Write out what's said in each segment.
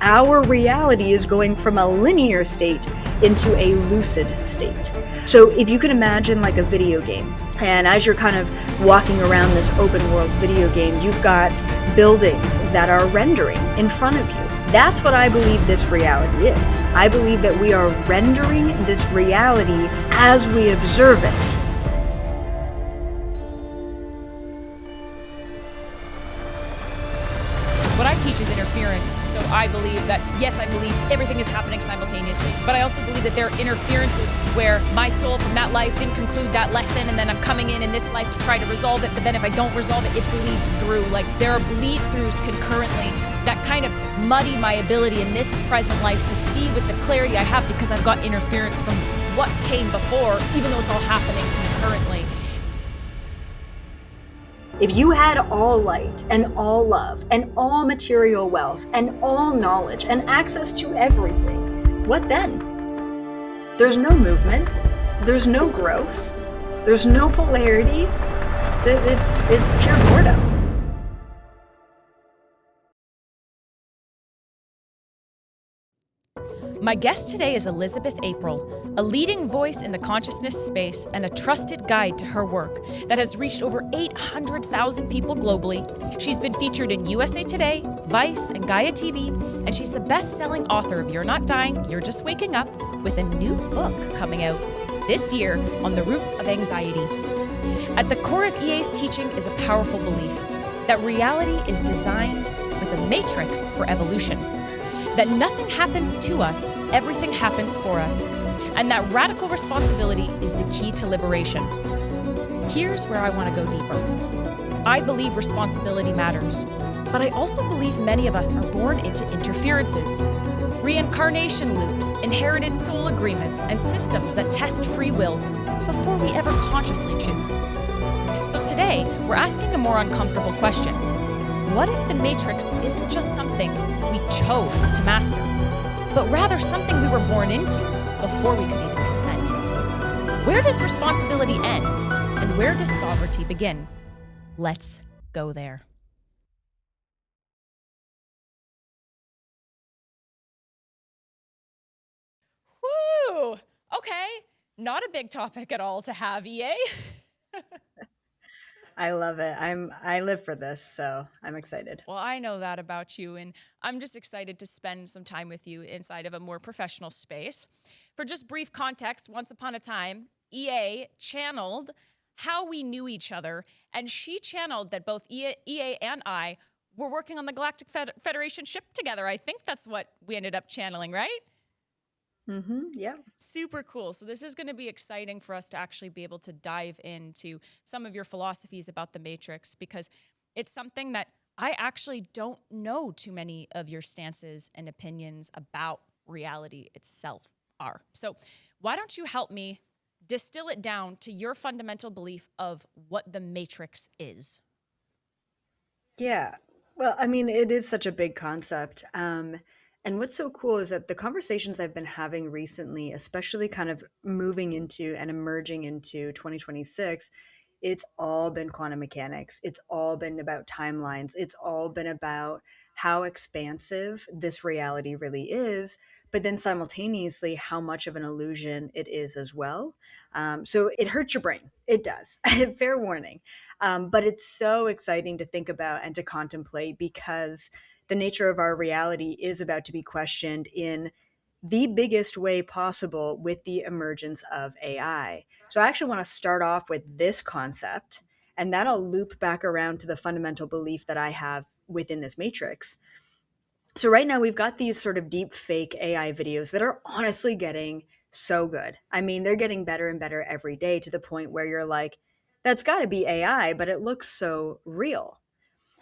our reality is going from a linear state into a lucid state. So if you can imagine like a video game, and as you're kind of walking around this open world video game, you've got buildings that are rendering in front of you. That's what I believe this reality is. I believe that we are rendering this reality as we observe it. What I teach is interference, so I believe that, yes, I believe everything is happening simultaneously, but I also believe that there are interferences where my soul from that life didn't conclude that lesson, and then I'm coming in this life to try to resolve it, but then if I don't resolve it, it bleeds through. Like, there are bleed-throughs concurrently that kind of muddy my ability in this present life to see with the clarity I have because I've got interference from what came before, even though it's all happening concurrently. If you had all light and all love and all material wealth and all knowledge and access to everything, what then? There's no movement, there's no growth, there's no polarity. It's pure boredom. My guest today is Elizabeth April, a leading voice in the consciousness space and a trusted guide to her work that has reached over 800,000 people globally. She's been featured in USA Today, Vice, and Gaia TV, and she's the best-selling author of You're Not Dying, You're Just Waking Up, with a new book coming out this year on the roots of anxiety. At the core of EA's teaching is a powerful belief that reality is designed with a matrix for evolution. That nothing happens to us, everything happens for us, and that radical responsibility is the key to liberation. Here's where I want to go deeper. I believe responsibility matters, but I also believe many of us are born into interferences, reincarnation loops, inherited soul agreements, and systems that test free will before we ever consciously choose. So today, we're asking a more uncomfortable question. What if the matrix isn't just something we chose to master, but rather something we were born into before we could even consent? Where does responsibility end, and where does sovereignty begin? Let's go there. Woo! Okay, not a big topic at all to have, EA. I love it. I live for this, so I'm excited. Well, I know that about you, and I'm just excited to spend some time with you inside of a more professional space. For just brief context, once upon a time, EA channeled how we knew each other, and she channeled that both EA and I were working on the Galactic Federation ship together. I think that's what we ended up channeling, right? Yeah. Super cool. So this is going to be exciting for us to actually be able to dive into some of your philosophies about the Matrix, because it's something that I actually don't know too many of your stances and opinions about reality itself are. So why don't you help me distill it down to your fundamental belief of what the Matrix is? Yeah. Well, I mean, it is such a big concept. And what's so cool is that the conversations I've been having recently, especially kind of moving into and emerging into 2026, it's all been quantum mechanics. It's all been about timelines. It's all been about how expansive this reality really is, but then simultaneously how much of an illusion it is as well. So it hurts your brain. It does. Fair warning. But it's so exciting to think about and to contemplate, because the nature of our reality is about to be questioned in the biggest way possible with the emergence of AI. So I actually want to start off with this concept, and that'll loop back around to the fundamental belief that I have within this matrix. So right now we've got these sort of deep fake AI videos that are honestly getting so good. I mean, they're getting better and better every day, to the point where you're like, that's got to be AI, but it looks so real.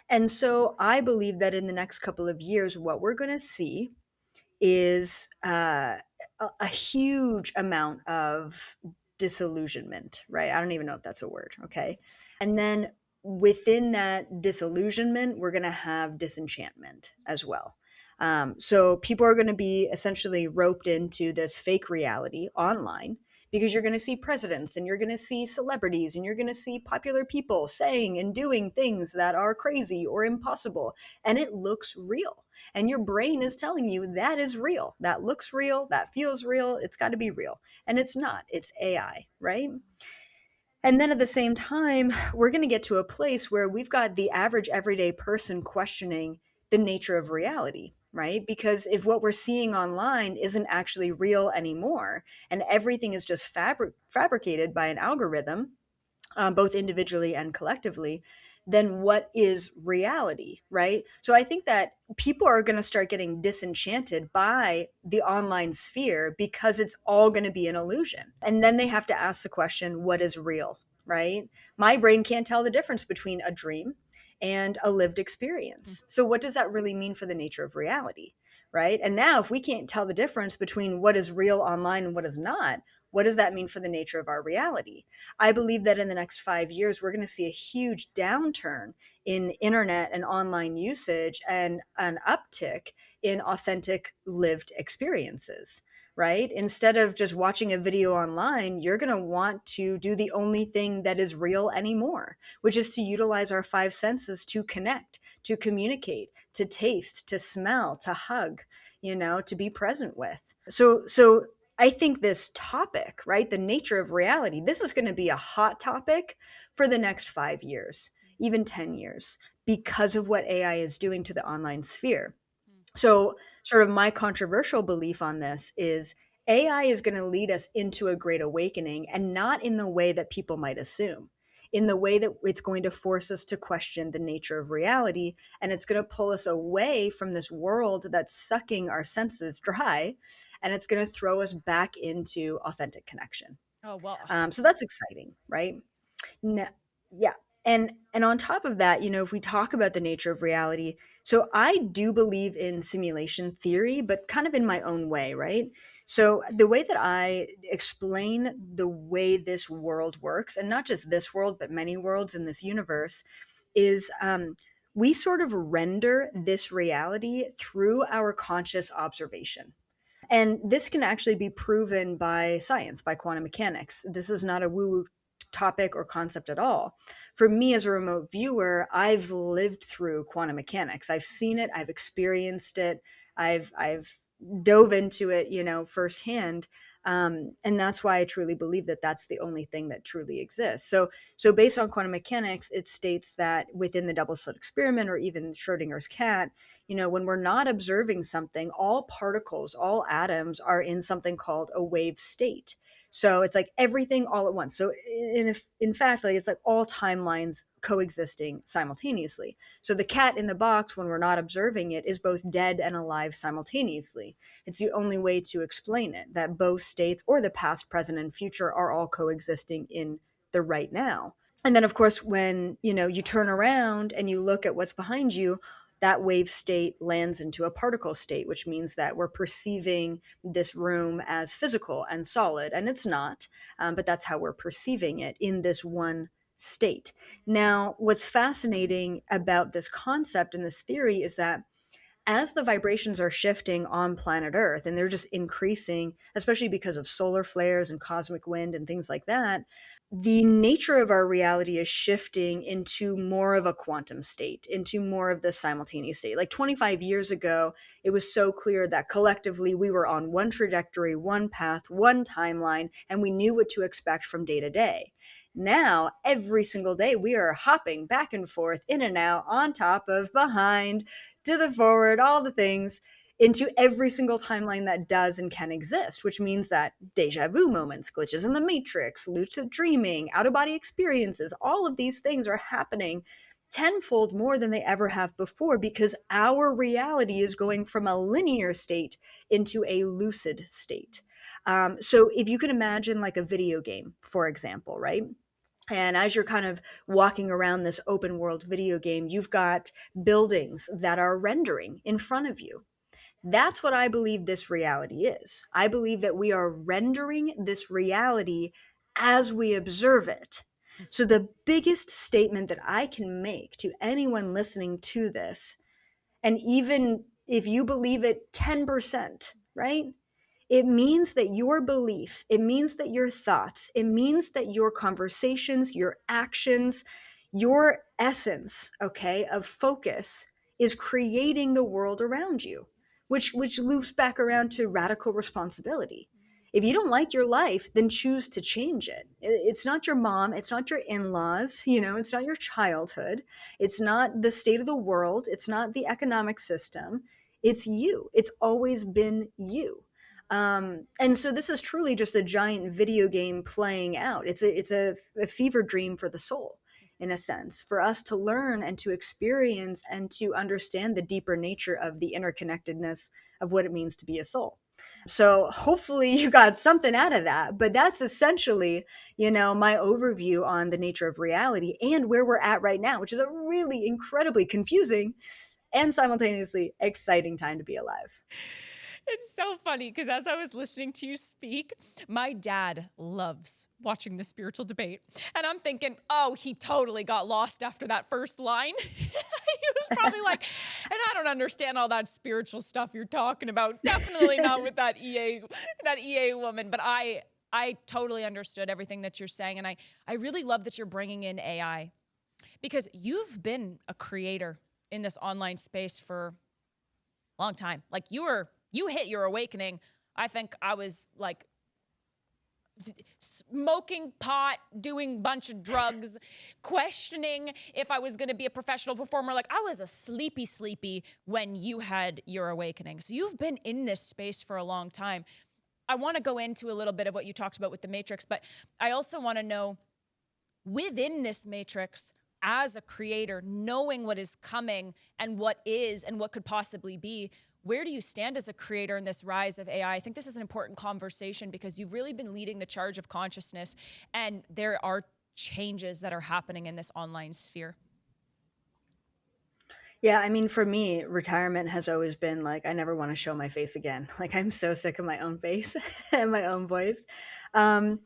And so I believe that in the next couple of years, what we're going to see is a huge amount of disillusionment, right? I don't even know if that's a word, okay? And then within that disillusionment, we're going to have disenchantment as well. So people are going to be essentially roped into this fake reality online, because you're going to see presidents and you're going to see celebrities and you're going to see popular people saying and doing things that are crazy or impossible. And it looks real. And your brain is telling you that is real. That looks real. That feels real. It's got to be real. And it's not, it's AI, right? And then at the same time, we're going to get to a place where we've got the average everyday person questioning the nature of reality, right? Because if what we're seeing online isn't actually real anymore, and everything is just fabricated by an algorithm, both individually and collectively, then what is reality, right? So I think that people are going to start getting disenchanted by the online sphere because it's all going to be an illusion. And then they have to ask the question, what is real, right? My brain can't tell the difference between a dream and a lived experience. So what does that really mean for the nature of reality? Right. And now, if we can't tell the difference between what is real online and what is not, what does that mean for the nature of our reality? I believe that in the next 5 years, we're going to see a huge downturn in internet and online usage and an uptick in authentic lived experiences, right? Instead of just watching a video online, you're going to want to do the only thing that is real anymore, which is to utilize our five senses to connect, to communicate, to taste, to smell, to hug, to be present with. So I think this topic, right, the nature of reality, this is going to be a hot topic for the next 5 years, even 10 years, because of what AI is doing to the online sphere. So, sort of my controversial belief on this is AI is going to lead us into a great awakening, and not in the way that people might assume, in the way that it's going to force us to question the nature of reality. And it's going to pull us away from this world that's sucking our senses dry. And it's going to throw us back into authentic connection. Oh, well, So that's exciting, right? No, yeah. And on top of that, if we talk about the nature of reality, so I do believe in simulation theory, but kind of in my own way, right? So the way that I explain the way this world works, and not just this world, but many worlds in this universe, is we sort of render this reality through our conscious observation. And this can actually be proven by science, by quantum mechanics. This is not a woo woo topic or concept at all. For me as a remote viewer, I've lived through quantum mechanics. I've seen it, I've experienced it, I've dove into it, firsthand. And that's why I truly believe that that's the only thing that truly exists. So based on quantum mechanics, it states that within the double slit experiment, or even Schrodinger's cat, when we're not observing something, all particles, all atoms are in something called a wave state. So it's like everything all at once. So in fact, like it's like all timelines coexisting simultaneously. So the cat in the box, when we're not observing it, is both dead and alive simultaneously. It's the only way to explain it, that both states, or the past, present, and future, are all coexisting in the right now. And then, of course, when you turn around and you look at what's behind you, that wave state lands into a particle state, which means that we're perceiving this room as physical and solid, and it's not, but that's how we're perceiving it in this one state. Now, what's fascinating about this concept and this theory is that as the vibrations are shifting on planet Earth, and they're just increasing, especially because of solar flares and cosmic wind and things like that, the nature of our reality is shifting into more of a quantum state, into more of the simultaneous state. Like 25 years ago, it was so clear that collectively we were on one trajectory, one path, one timeline, and we knew what to expect from day to day. Now, every single day, we are hopping back and forth, in and out, on top of, behind, to the forward, all the things, into every single timeline that does and can exist, which means that deja vu moments, glitches in the matrix, lucid dreaming, out of body experiences, all of these things are happening tenfold more than they ever have before, because our reality is going from a linear state into a lucid state. So if you can imagine like a video game, for example, right? And as you're kind of walking around this open world video game, you've got buildings that are rendering in front of you. That's what I believe this reality is. I believe that we are rendering this reality as we observe it. So, the biggest statement that I can make to anyone listening to this, and even if you believe it 10%, right? It means that your belief, it means that your thoughts, it means that your conversations, your actions, your essence, okay, of focus is creating the world around you, which loops back around to radical responsibility. If you don't like your life, then choose to change it. It's not your mom, it's not your in-laws, it's not your childhood, it's not the state of the world, it's not the economic system. It's you. It's always been you. And so this is truly just a giant video game playing out. It's a fever dream for the soul, in a sense, for us to learn and to experience and to understand the deeper nature of the interconnectedness of what it means to be a soul. So hopefully you got something out of that. But that's essentially, my overview on the nature of reality and where we're at right now, which is a really incredibly confusing and simultaneously exciting time to be alive. It's so funny because as I was listening to you speak, my dad loves watching the spiritual debate. And I'm thinking, oh, he totally got lost after that first line. He was probably like, and I don't understand all that spiritual stuff you're talking about. Definitely not with that EA woman. But I totally understood everything that you're saying. And I really love that you're bringing in AI because you've been a creator in this online space for a long time. Like you hit your awakening. I think I was like smoking pot, doing a bunch of drugs, questioning if I was going to be a professional performer. Like I was a sleepy when you had your awakening. So you've been in this space for a long time. I want to go into a little bit of what you talked about with the Matrix, but I also want to know within this Matrix, as a creator, knowing what is coming and what is and what could possibly be, where do you stand as a creator in this rise of AI? I think this is an important conversation because you've really been leading the charge of consciousness, and there are changes that are happening in this online sphere. Yeah, I mean, for me, retirement has always been like, I never want to show my face again. Like, I'm so sick of my own face and my own voice. Um,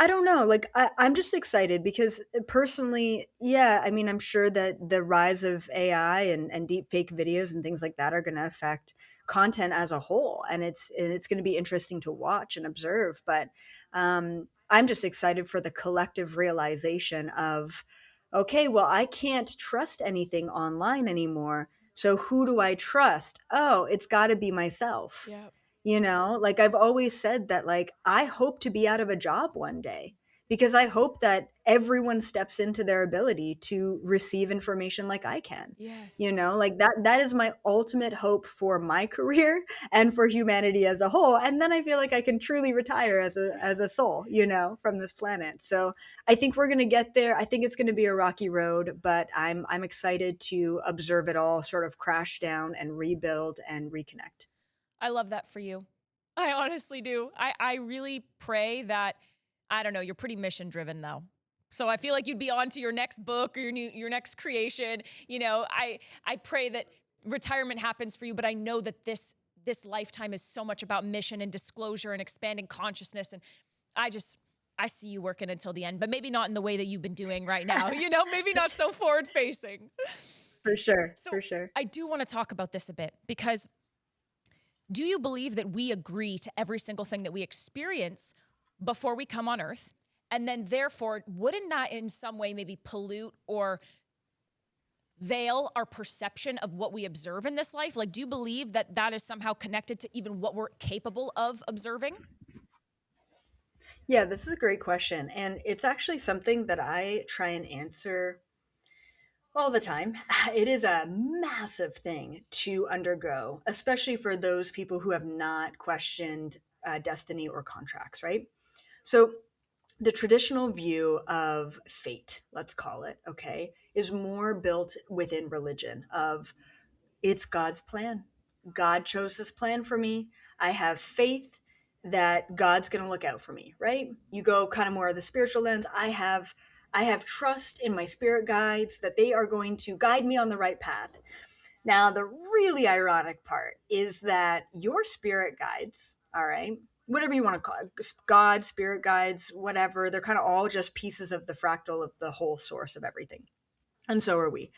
I don't know. Like, I'm just excited because personally, yeah, I mean, I'm sure that the rise of AI and deep fake videos and things like that are going to affect content as a whole. And it's going to be interesting to watch and observe. But I'm just excited for the collective realization of, okay, well, I can't trust anything online anymore. So who do I trust? Oh, it's got to be myself. Yeah. Like I've always said that, like, I hope to be out of a job one day because I hope that everyone steps into their ability to receive information like I can. Yes. Like that is my ultimate hope for my career and for humanity as a whole. And then I feel like I can truly retire as a soul, from this planet. So I think we're going to get there. I think it's going to be a rocky road, but I'm excited to observe it all sort of crash down and rebuild and reconnect. I love that for you. I honestly do. I really pray that, I don't know, you're pretty mission driven though. So I feel like you'd be on to your next book or your next creation. I pray that retirement happens for you, but I know that this lifetime is so much about mission and disclosure and expanding consciousness. And I see you working until the end, but maybe not in the way that you've been doing right now, maybe not so forward facing. For sure, So for sure. I do want to talk about this a bit because do you believe that we agree to every single thing that we experience before we come on Earth? And then therefore, wouldn't that in some way maybe pollute or veil our perception of what we observe in this life? Like, do you believe that that is somehow connected to even what we're capable of observing? Yeah, this is a great question. And it's actually something that I try and answer all the time. It is a massive thing to undergo, especially for those people who have not questioned destiny or contracts, right? So, the traditional view of fate, let's call it, okay, is more built within religion of it's God's plan. God chose this plan for me. I have faith that God's going to look out for me, right? You go kind of more of the spiritual lens. I have trust in my spirit guides that they are going to guide me on the right path. Now, the really ironic part is that your spirit guides, all right, whatever you want to call it, God, spirit guides, whatever, they're kind of all just pieces of the fractal of the whole source of everything. And so are we.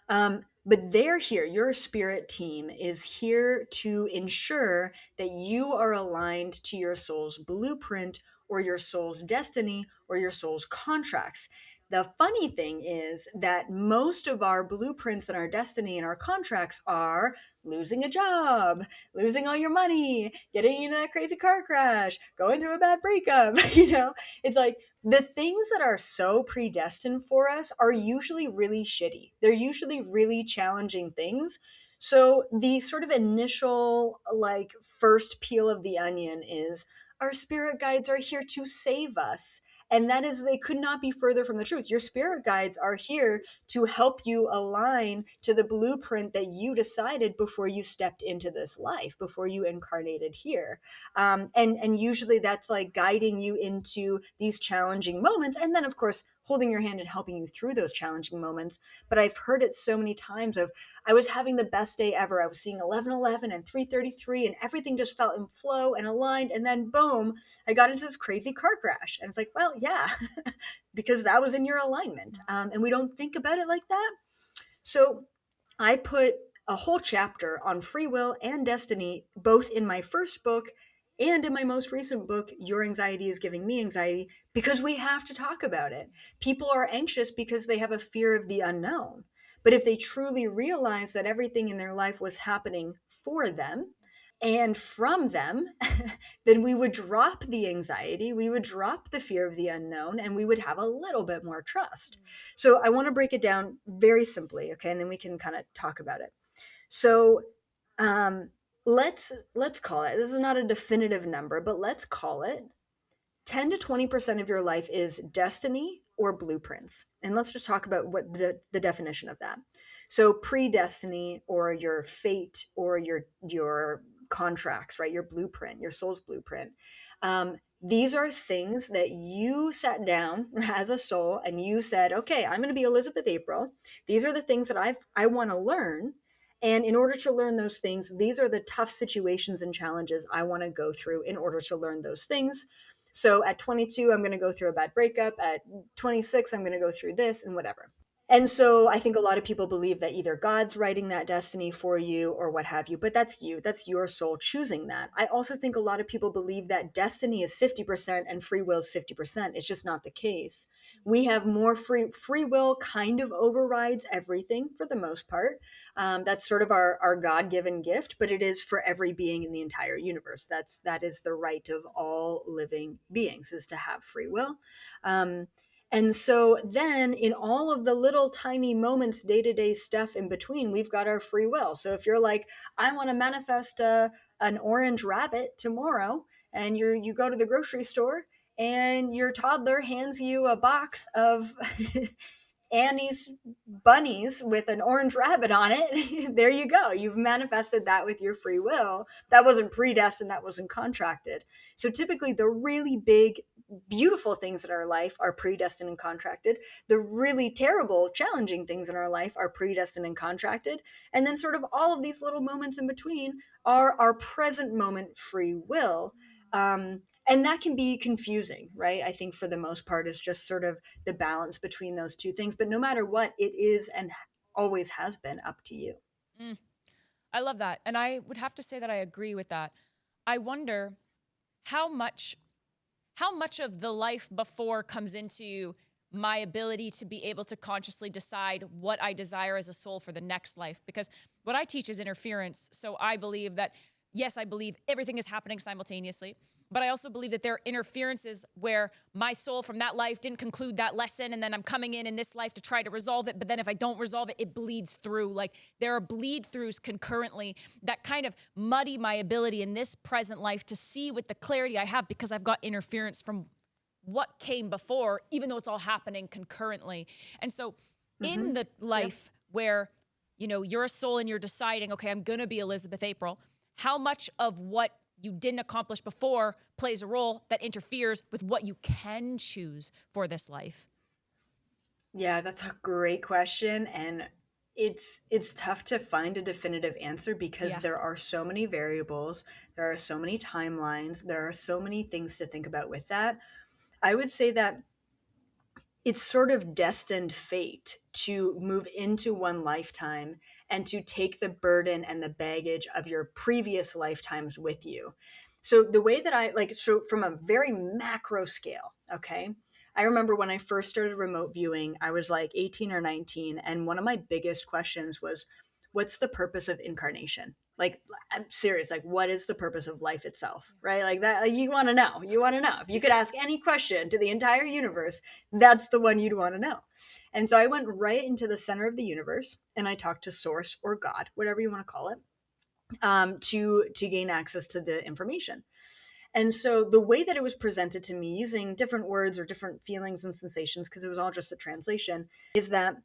But they're here. Your spirit team is here to ensure that you are aligned to your soul's blueprint or your soul's destiny or your soul's contracts. The funny thing is that most of our blueprints and our destiny and our contracts are losing a job, losing all your money, getting into that crazy car crash, going through a bad breakup. It's like the things that are so predestined for us are usually really shitty. They're usually really challenging things. So the sort of initial, like, first peel of the onion is our spirit guides are here to save us. And that is, they could not be further from the truth. Your spirit guides are here to help you align to the blueprint that you decided before you stepped into this life, before you incarnated here. And usually that's like guiding you into these challenging moments. And then, of course, holding your hand and helping you through those challenging moments. But I've heard it so many times of, I was having the best day ever. I was seeing 1111 and 333, and everything just felt in flow and aligned. And then, boom, I got into this crazy car crash. And it's like, well, yeah, because that was in your alignment. And we don't think about it like that. So I put a whole chapter on free will and destiny, both in my first book and in my most recent book, Your Anxiety is Giving Me Anxiety, because we have to talk about it. People are anxious because they have a fear of the unknown. But if they truly realize that everything in their life was happening for them and from them, then we would drop the anxiety, we would drop the fear of the unknown, and we would have a little bit more trust. So I want to break it down very simply, okay, and then we can kind of talk about it. So um, let's call it. This is not a definitive number, but let's call it 10 to 20% of your life is destiny or blueprints. And let's just talk about what the definition of that. So predestiny, or your fate, or your contracts, right? Your blueprint, your soul's blueprint. These are things that you sat down as a soul and you said, okay, I'm going to be Elizabeth April. These are the things that I want to learn. And in order to learn those things, these are the tough situations and challenges I want to go through in order to learn those things. So at 22, I'm going to go through a bad breakup. At 26, I'm going to go through this and whatever. And so I think a lot of people believe that either God's writing that destiny for you or what have you, but that's you. That's your soul choosing that. I also think a lot of people believe that destiny is 50% and free will is 50%. It's just not the case. We have more free will kind of overrides everything for the most part. That's sort of our God-given gift, but it is for every being in the entire universe. That is the right of all living beings, is to have free will. And so then in all of the little tiny moments, day-to-day stuff in between, we've got our free will. So if you're like, I want to manifest an orange rabbit tomorrow, and you go to the grocery store and your toddler hands you a box of Annie's bunnies with an orange rabbit on it, there you go. You've manifested that with your free will. That wasn't predestined, that wasn't contracted. So typically the really big beautiful things in our life are predestined and contracted. The really terrible, challenging things in our life are predestined and contracted. And then, sort of, all of these little moments in between are our present moment free will. And that can be confusing, right? I think for the most part is just sort of the balance between those two things. But no matter what, it is and always has been up to you. Mm, I love that. And I would have to say that I agree with that. I wonder how much of the life before comes into my ability to be able to consciously decide what I desire as a soul for the next life. Because what I teach is interference. So I believe that, yes, I believe everything is happening simultaneously. But I also believe that there are interferences where my soul from that life didn't conclude that lesson, and then I'm coming in this life to try to resolve it. But then if I don't resolve it, it bleeds through. Like, there are bleed throughs concurrently that kind of muddy my ability in this present life to see with the clarity I have, because I've got interference from what came before, even though it's all happening concurrently. And so in the life where, you're a soul and you're deciding, okay, I'm going to be Elizabeth April, how much of what you didn't accomplish before plays a role that interferes with what you can choose for this life? Yeah, that's a great question. And it's tough to find a definitive answer because Yeah. there are so many variables, there are so many timelines, there are so many things to think about with that. I would say that it's sort of destined fate to move into one lifetime and to take the burden and the baggage of your previous lifetimes with you. So the way that I like, so from a very macro scale, okay, I remember when I first started remote viewing, I was like 18 or 19. And one of my biggest questions was, what's the purpose of incarnation? Like, I'm serious. Like, what is the purpose of life itself? Right? Like that, like, you want to know. You want to know. If you could ask any question to the entire universe, that's the one you'd want to know. And so I went right into the center of the universe and I talked to source or God, whatever you want to call it, to gain access to the information. And so the way that it was presented to me using different words or different feelings and sensations, because it was all just a translation, is that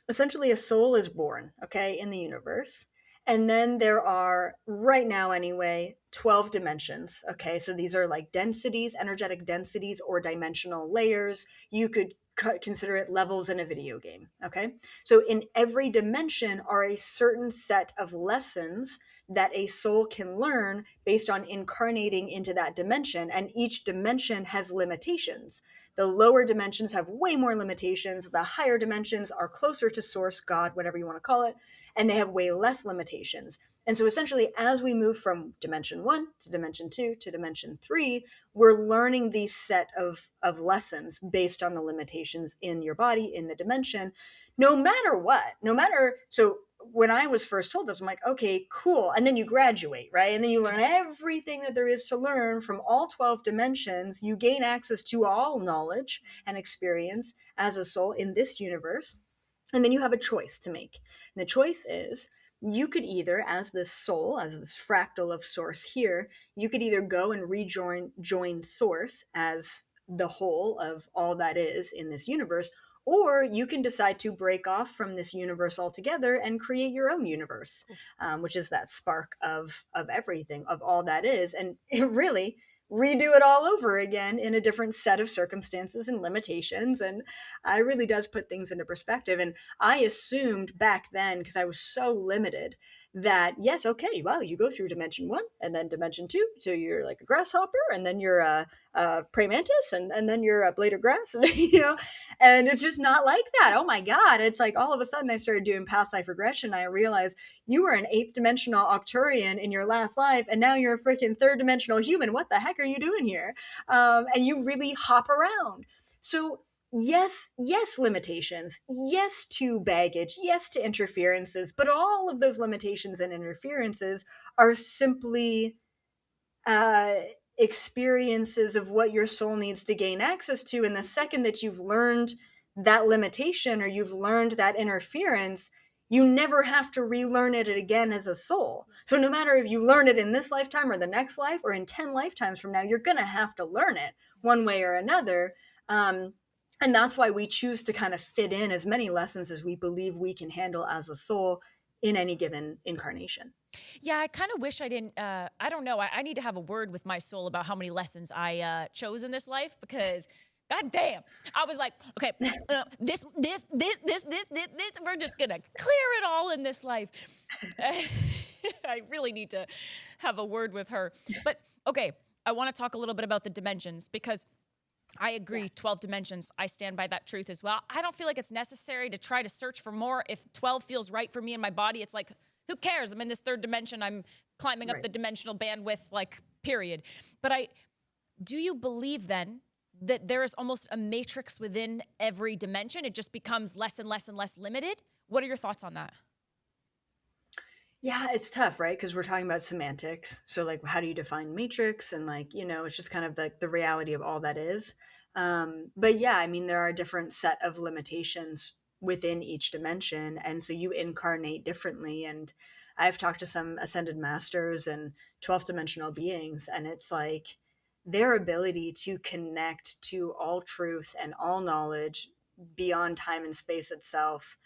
essentially a soul is born, okay, in the universe. And then there are, right now anyway, 12 dimensions, okay? So these are like densities, energetic densities, or dimensional layers. You could consider it levels in a video game, okay? So in every dimension are a certain set of lessons that a soul can learn based on incarnating into that dimension. And each dimension has limitations. The lower dimensions have way more limitations. The higher dimensions are closer to source, God, whatever you want to call it, and they have way less limitations. And so essentially, as we move from dimension 1 to dimension 2 to dimension 3, we're learning these set of lessons based on the limitations in your body, in the dimension, no matter what. No matter, so when I was first told this, I'm like, okay, cool. And then you graduate, right? And then you learn everything that there is to learn from all 12 dimensions. You gain access to all knowledge and experience as a soul in this universe. And then you have a choice to make. And the choice is you could either, as this soul, as this fractal of source here, you could either go and join source as the whole of all that is in this universe, or you can decide to break off from this universe altogether and create your own universe, which is that spark of everything, of all that is, and really redo it all over again in a different set of circumstances and limitations. And it really does put things into perspective. And I assumed back then, because I was so limited, that yes, okay, well, you go through dimension 1 and then dimension 2, so you're like a grasshopper, and then you're a praying mantis, and then you're a blade of grass, and and it's just not like that. Oh my god, it's like all of a sudden I started doing past life regression. I realized you were an 8th dimensional Octurian in your last life, and now you're a freaking 3rd dimensional human. What the heck are you doing here? And you really hop around. So yes, yes, limitations, yes to baggage, yes to interferences, but all of those limitations and interferences are simply uh, experiences of what your soul needs to gain access to. And the second that you've learned that limitation or you've learned that interference, you never have to relearn it again as a soul. So no matter if you learn it in this lifetime or the next life or in 10 lifetimes from now, you're going to have to learn it one way or another. And that's why we choose to kind of fit in as many lessons as we believe we can handle as a soul in any given incarnation. Yeah, I kind of wish I didn't. I don't know. I need to have a word with my soul about how many lessons I chose in this life because, god damn, I was like, okay, this. We're just gonna clear it all in this life. I really need to have a word with her. But okay, I want to talk a little bit about the dimensions because I agree, 12 dimensions. I stand by that truth as well. I don't feel like it's necessary to try to search for more. If 12 feels right for me in my body, it's like, who cares? I'm in this 3rd dimension. I'm climbing up the dimensional bandwidth, like, period. But do you believe then that there is almost a matrix within every dimension? It just becomes less and less and less limited? What are your thoughts on that? Yeah, it's tough, right? Because we're talking about semantics. So, like, how do you define matrix? And, like, it's just kind of like the reality of all that is. But yeah, I mean, there are different set of limitations within each dimension. And so you incarnate differently. And I've talked to some ascended masters and 12th dimensional beings, and it's like their ability to connect to all truth and all knowledge beyond time and space itself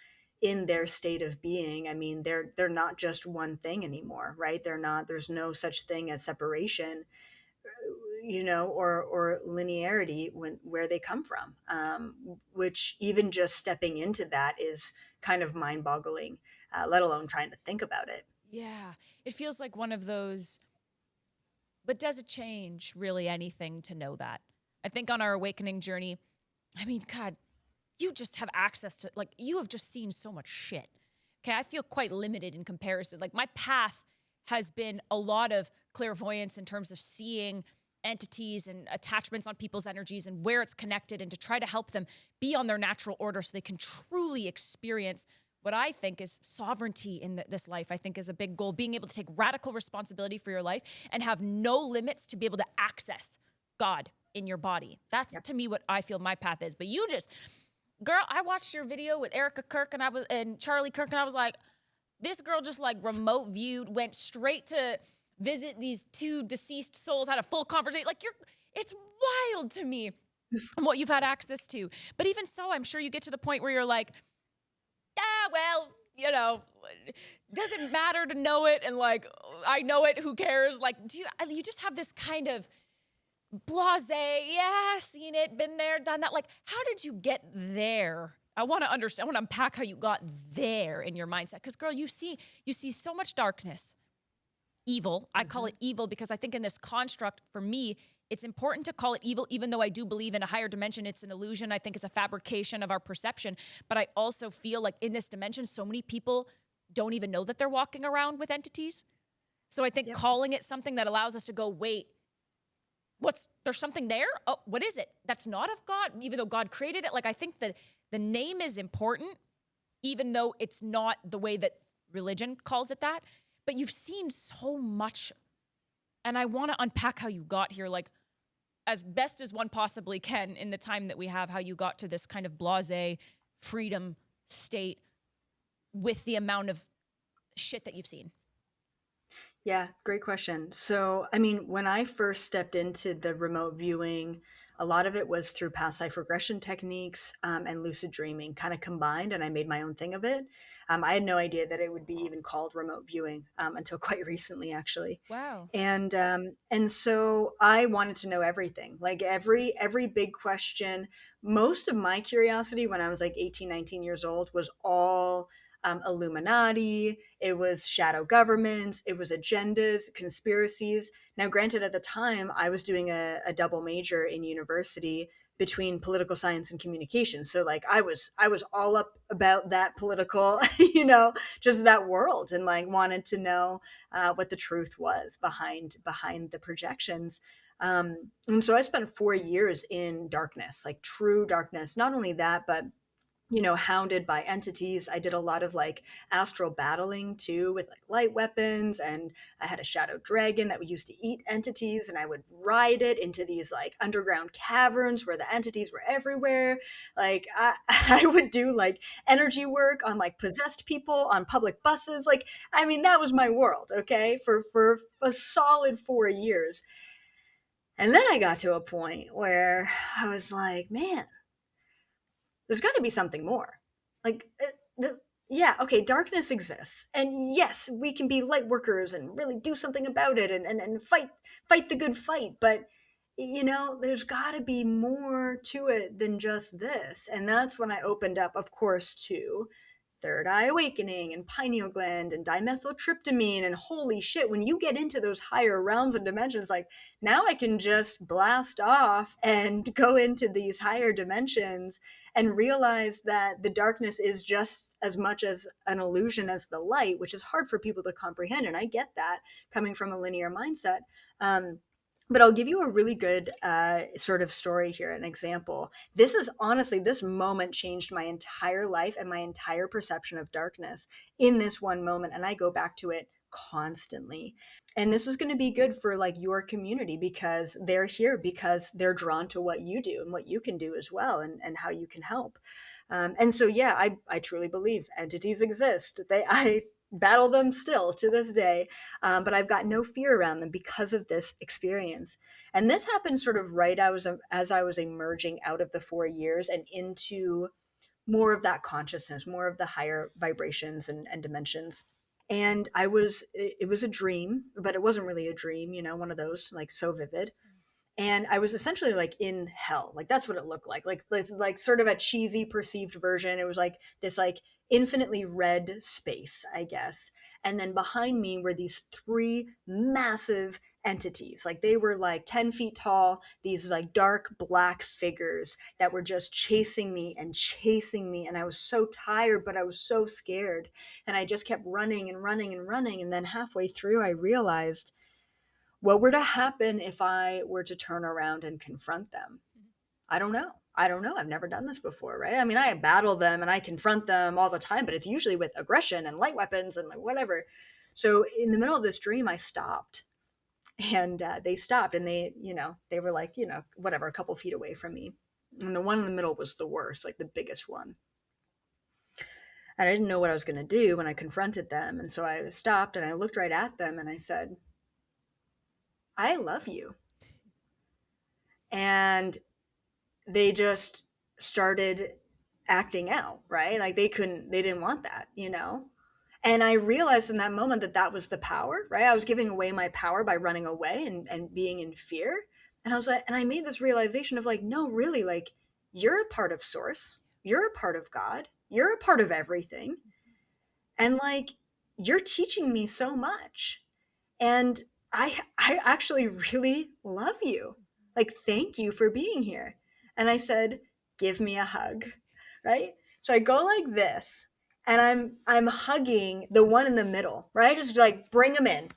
in their state of being. I mean, they're not just one thing anymore, right? There's no such thing as separation, or linearity where they come from, which even just stepping into that is kind of mind boggling, let alone trying to think about it. Yeah, it feels like one of those, but does it change really anything to know that? I think on our awakening journey, I mean, God, you just have access to, like, you have just seen so much shit. Okay, I feel quite limited in comparison. Like, my path has been a lot of clairvoyance in terms of seeing entities and attachments on people's energies and where it's connected, and to try to help them be on their natural order so they can truly experience what I think is sovereignty in this life. I think is a big goal, being able to take radical responsibility for your life and have no limits to be able to access God in your body. That's Yep. to me what I feel my path is. But you just, girl, I watched your video with Erica Kirk and Charlie Kirk, and I was like, this girl just like remote viewed, went straight to visit these two deceased souls, had a full conversation. Like it's wild to me what you've had access to. But even so, I'm sure you get to the point where you're like, yeah, well, does it matter to know it? And like, I know it, who cares? Like, you just have this kind of blasé, yeah, seen it, been there, done that. Like, how did you get there? I want to understand, I want to unpack how you got there in your mindset. Because girl, you see so much darkness, evil. I call it evil because I think in this construct, for me, it's important to call it evil, even though I do believe in a higher dimension. It's an illusion. I think it's a fabrication of our perception. But I also feel like in this dimension, so many people don't even know that they're walking around with entities. So I think Yep. calling it something that allows us to go, wait, there's something there? Oh, what is it? That's not of God, even though God created it. Like, I think that the name is important, even though it's not the way that religion calls it that. But you've seen so much. And I want to unpack how you got here, like, as best as one possibly can in the time that we have, how you got to this kind of blasé freedom state with the amount of shit that you've seen. Yeah, great question. So, I mean, when I first stepped into the remote viewing, a lot of it was through past life regression techniques and lucid dreaming kind of combined, and I made my own thing of it. I had no idea that it would be even called remote viewing until quite recently, actually. Wow. And so I wanted to know everything, like every big question. Most of my curiosity when I was like 18, 19 years old was all Illuminati, it was shadow governments, it was agendas, conspiracies. Now, granted, at the time, I was doing a double major in university between political science and communication. So like I was all up about that political, just that world, and like wanted to know what the truth was behind the projections. And so I spent 4 years in darkness, like true darkness. Not only that, but hounded by entities. I did a lot of like astral battling too with like light weapons. And I had a shadow dragon that we used to eat entities. And I would ride it into these like underground caverns where the entities were everywhere. Like I would do like energy work on like possessed people on public buses. Like, I mean, that was my world, okay, for a solid 4 years. And then I got to a point where I was like, man, there's got to be something more. Like, this, yeah, okay, darkness exists, and yes, we can be light workers and really do something about it, and fight the good fight. But there's got to be more to it than just this, and that's when I opened up, of course, to third eye awakening and pineal gland and dimethyltryptamine. And holy shit, when you get into those higher realms and dimensions, like now I can just blast off and go into these higher dimensions and realize that the darkness is just as much as an illusion as the light, which is hard for people to comprehend. And I get that coming from a linear mindset. But I'll give you a really good sort of story here, an example. This is honestly, this moment changed my entire life and my entire perception of darkness in this one moment. And I go back to it constantly. And this is going to be good for like your community because they're here because they're drawn to what you do and what you can do as well, and how you can help. And so, yeah, I truly believe entities exist. I battle them still to this day, but I've got no fear around them because of this experience. And this happened sort of right as I was emerging out of the 4 years and into more of that consciousness, more of the higher vibrations and dimensions. And it was a dream, but it wasn't really a dream, one of those like so vivid. And I was essentially like in hell. Like that's what it looked like it's like sort of a cheesy perceived version. It was like this like infinitely red space, I guess. And then behind me were these three massive entities. Like they were like 10 feet tall, these like dark black figures that were just chasing me and chasing me. And I was so tired, but I was so scared. And I just kept running and running and running. And then halfway through, I realized, What were to happen if I were to turn around and confront them? I don't know. I don't know. I've never done this before, right? I mean, I battle them and I confront them all the time, but it's usually with aggression and light weapons and like whatever. So in the middle of this dream, I stopped, and they stopped, and they were like, whatever, a couple feet away from me. And the one in the middle was the worst, like the biggest one. And I didn't know what I was going to do when I confronted them. And so I stopped and I looked right at them and I said, I love you. And they just started acting out, right? Like they didn't want that. And I realized in that moment that that was the power, right? I was giving away my power by running away and being in fear. And I was like, and I made this realization of like, no, really, like, you're a part of source, you're a part of God, you're a part of everything. And like, you're teaching me so much. And I actually really love you. Like, thank you for being here. And I said, give me a hug, right? So I go like this, and I'm hugging the one in the middle, right? Just like bring him in.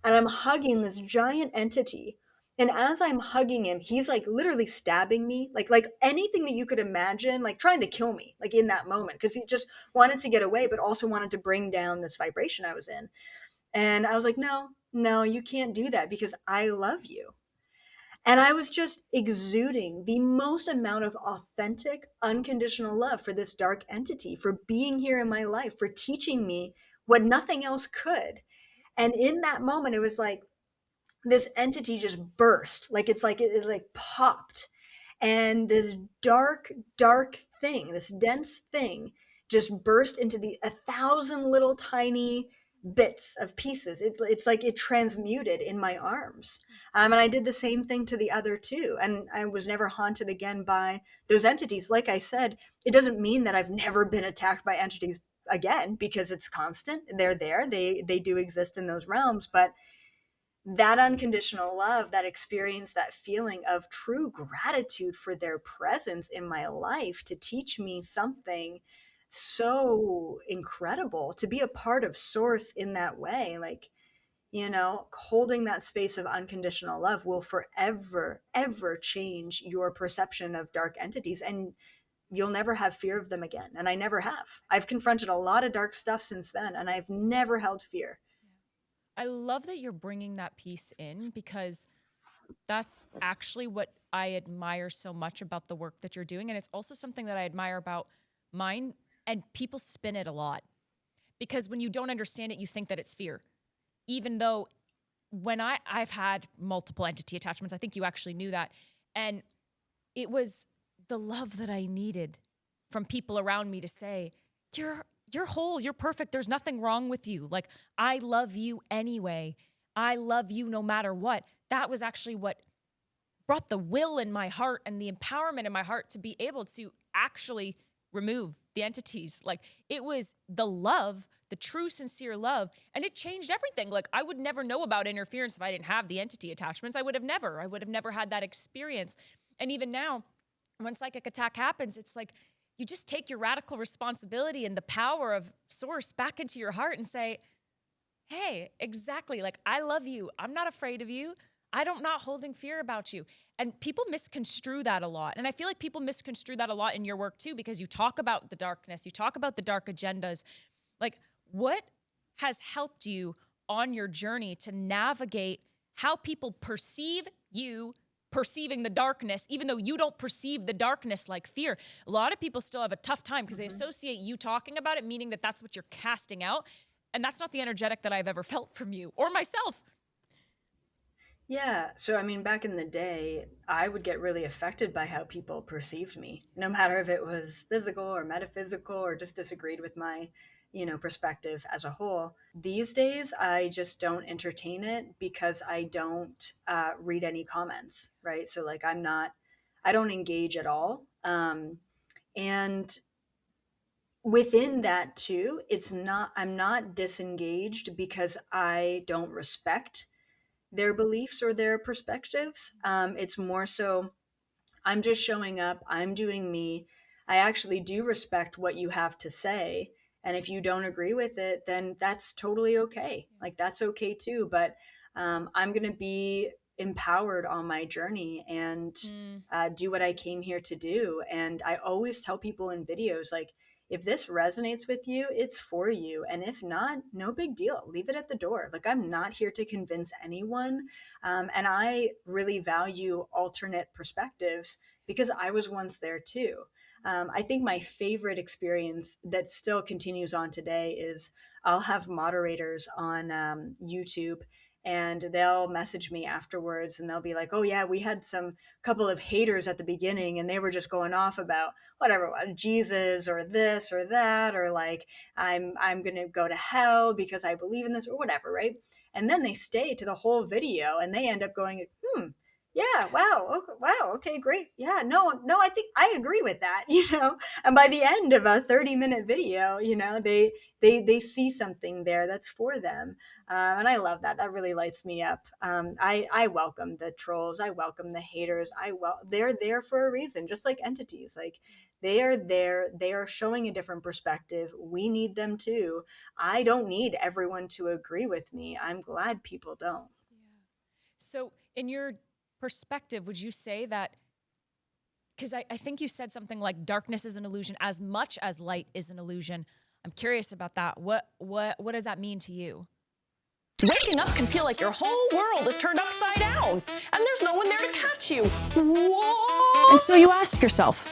And I'm hugging this giant entity. And as I'm hugging him, he's like literally stabbing me, like anything that you could imagine, like trying to kill me, like in that moment, because he just wanted to get away, but also wanted to bring down this vibration I was in. And I was like, no, no, you can't do that because I love you. And I was just exuding the most amount of authentic, unconditional love for this dark entity, for being here in my life, for teaching me what nothing else could. And in that moment, it was like this entity just burst. Like it's like it like popped. And this dark thing, this dense thing, just burst into the 1,000 little tiny bits of pieces. It's like it transmuted in my arms. And I did the same thing to the other two. And I was never haunted again by those entities. Like I said, it doesn't mean that I've never been attacked by entities again, because it's constant. They're there. They do exist in those realms, but that unconditional love, that experience, that feeling of true gratitude for their presence in my life to teach me something so incredible, to be a part of source in that way, like, holding that space of unconditional love will forever, ever change your perception of dark entities. And you'll never have fear of them again. And I never have. I've confronted a lot of dark stuff since then, and I've never held fear. I love that you're bringing that piece in because that's actually what I admire so much about the work that you're doing. And it's also something that I admire about mine. And people spin it a lot because when you don't understand it, you think that it's fear. Even though when I've had multiple entity attachments, I think you actually knew that. And it was the love that I needed from people around me to say, you're whole, you're perfect, there's nothing wrong with you. Like, I love you anyway. I love you no matter what. That was actually what brought the will in my heart and the empowerment in my heart to be able to actually remove the entities. Like, it was the love, the true, sincere love, and it changed everything. Like, I would never know about interference if I didn't have the entity attachments. I would have never had that experience. And even now, when psychic attack happens, it's like you just take your radical responsibility and the power of source back into your heart and say, hey, exactly, like, I love you. I'm not afraid of you. I'm not holding fear about you. And people misconstrue that a lot. And I feel like people misconstrue that a lot in your work too, because you talk about the darkness, you talk about the dark agendas. Like, what has helped you on your journey to navigate how people perceive you perceiving the darkness, even though you don't perceive the darkness like fear? A lot of people still have a tough time because they associate you talking about it, meaning that that's what you're casting out. And that's not the energetic that I've ever felt from you or myself. Yeah. So, I mean, back in the day, I would get really affected by how people perceived me, no matter if it was physical or metaphysical or just disagreed with my, perspective as a whole. These days, I just don't entertain it because I don't read any comments, right? So, like, I don't engage at all. And within that too, I'm not disengaged because I don't respect their beliefs or their perspectives. It's more so I'm just showing up, I'm doing me. I actually do respect what you have to say. And if you don't agree with it, then that's totally okay. Like, that's okay too. But I'm going to be empowered on my journey and Mm, do what I came here to do. And I always tell people in videos, like, if this resonates with you, it's for you. And if not, no big deal. Leave it at the door. Like, I'm not here to convince anyone. And I really value alternate perspectives because I was once there too. I think my favorite experience that still continues on today is I'll have moderators on YouTube, and they'll message me afterwards and they'll be like, oh yeah, we had some couple of haters at the beginning and they were just going off about whatever, Jesus or this or that, or like I'm going to go to hell because I believe in this or whatever, right? And then they stay to the whole video and they end up going, yeah, wow, okay, wow, okay, great, yeah, no, I think I agree with that, and by the end of a 30-minute video, they see something there that's for them. And I love that. That really lights me up. I welcome the trolls. I welcome the haters. They're there for a reason, just like entities. Like, they are there. They are showing a different perspective. We need them too. I don't need everyone to agree with me. I'm glad people don't. yeah. So, in your perspective, would you say that? Because I think you said something like darkness is an illusion as much as light is an illusion. I'm curious about that. What does that mean to you? Waking up can feel like your whole world is turned upside down, and there's no one there to catch you. Whoa! And so you ask yourself,